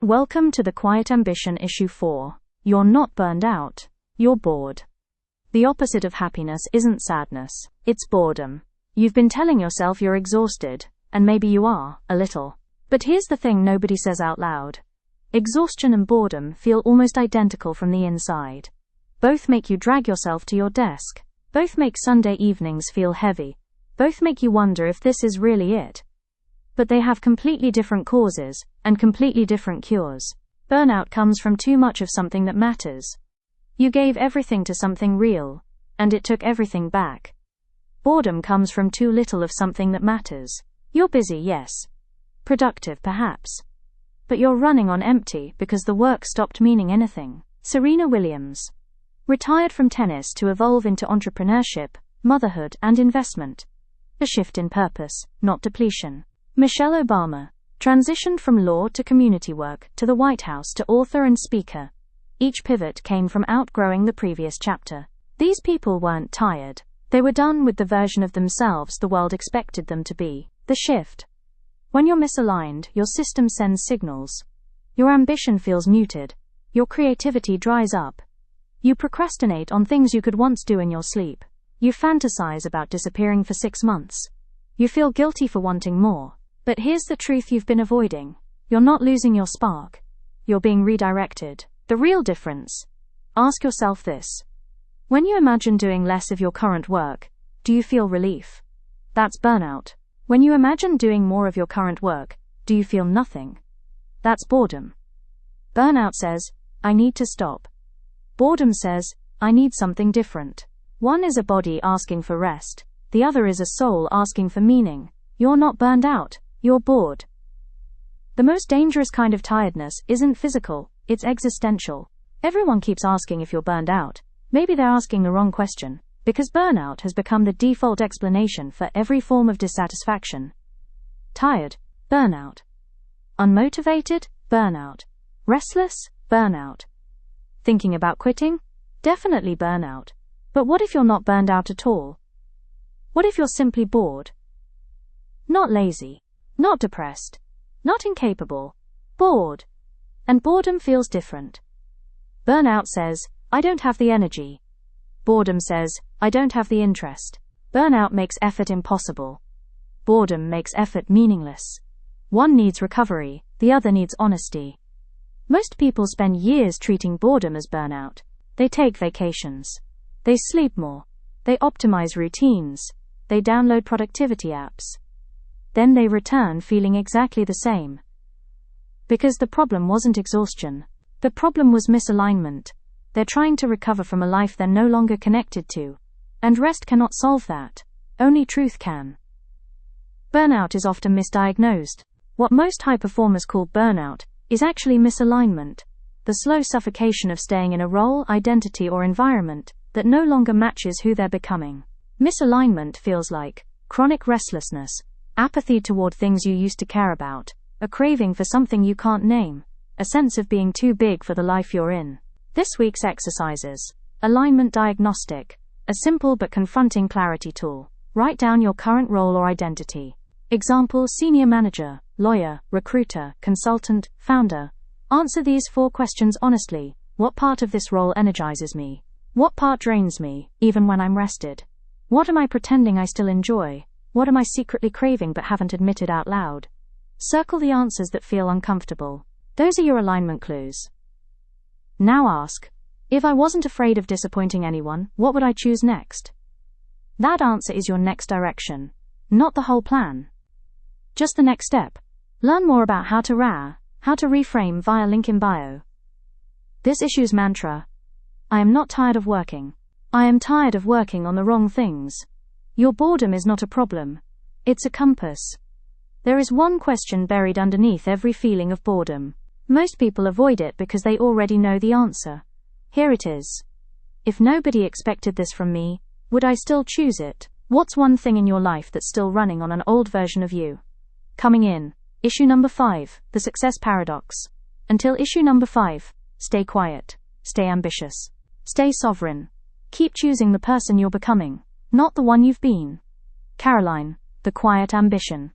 Welcome to the Quiet Ambition Issue 4. You're not burned out, you're bored. The opposite of happiness isn't sadness, it's boredom. You've been telling yourself you're exhausted, and maybe you are, a little. But here's the thing nobody says out loud. Exhaustion and boredom feel almost identical from the inside. Both make you drag yourself to your desk. Both make Sunday evenings feel heavy. Both make you wonder if this is really it. But they have completely different causes, and completely different cures. Burnout comes from too much of something that matters. You gave everything to something real, and it took everything back. Boredom comes from too little of something that matters. You're busy, yes. Productive, perhaps. But you're running on empty because the work stopped meaning anything. Serena Williams. Retired from tennis to evolve into entrepreneurship, motherhood, and investment. A shift in purpose, not depletion. Michelle Obama. Transitioned from law to community work, to the White House to author and speaker. Each pivot came from outgrowing the previous chapter. These people weren't tired. They were done with the version of themselves the world expected them to be. The shift. When you're misaligned, your system sends signals. Your ambition feels muted. Your creativity dries up. You procrastinate on things you could once do in your sleep. You fantasize about disappearing for 6 months. You feel guilty for wanting more. But here's the truth you've been avoiding. You're not losing your spark. You're being redirected. The real difference. Ask yourself this. When you imagine doing less of your current work, do you feel relief? That's burnout. When you imagine doing more of your current work, do you feel nothing? That's boredom. Burnout says, I need to stop. Boredom says, I need something different. One is a body asking for rest. The other is a soul asking for meaning. You're not burned out. You're bored. The most dangerous kind of tiredness isn't physical, it's existential. Everyone keeps asking if you're burned out. Maybe they're asking the wrong question, because burnout has become the default explanation for every form of dissatisfaction. Tired, burnout. Unmotivated, burnout. Restless, burnout. Thinking about quitting? Definitely burnout. But what if you're not burned out at all? What if you're simply bored? Not lazy. Not depressed. Not incapable. Bored. And boredom feels different. Burnout says, I don't have the energy. Boredom says, I don't have the interest. Burnout makes effort impossible. Boredom makes effort meaningless. One needs recovery, the other needs honesty. Most people spend years treating boredom as burnout. They take vacations. They sleep more. They optimize routines. They download productivity apps. Then they return feeling exactly the same. Because the problem wasn't exhaustion. The problem was misalignment. They're trying to recover from a life they're no longer connected to. And rest cannot solve that. Only truth can. Burnout is often misdiagnosed. What most high performers call burnout is actually misalignment. The slow suffocation of staying in a role, identity, or environment that no longer matches who they're becoming. Misalignment feels like chronic restlessness, apathy toward things you used to care about, a craving for something you can't name, a sense of being too big for the life you're in. This week's exercises. Alignment diagnostic. A simple but confronting clarity tool. Write down your current role or identity. Example: senior manager, lawyer, recruiter, consultant, founder. Answer these 4 questions honestly. What part of this role energizes me? What part drains me, even when I'm rested? What am I pretending I still enjoy? What am I secretly craving but haven't admitted out loud? Circle the answers that feel uncomfortable. Those are your alignment clues. Now ask, if I wasn't afraid of disappointing anyone, what would I choose next? That answer is your next direction, not the whole plan. Just the next step. Learn more about how to reframe via link in bio. This issue's mantra: I am not tired of working. I am tired of working on the wrong things. Your boredom is not a problem. It's a compass. There is one question buried underneath every feeling of boredom. Most people avoid it because they already know the answer. Here it is. If nobody expected this from me, would I still choose it? What's one thing in your life that's still running on an old version of you? Coming in. Issue number 5, the success paradox. Until issue number 5, stay quiet, stay ambitious, stay sovereign. Keep choosing the person you're becoming, not the one you've been. Caroline, the Quiet Ambition.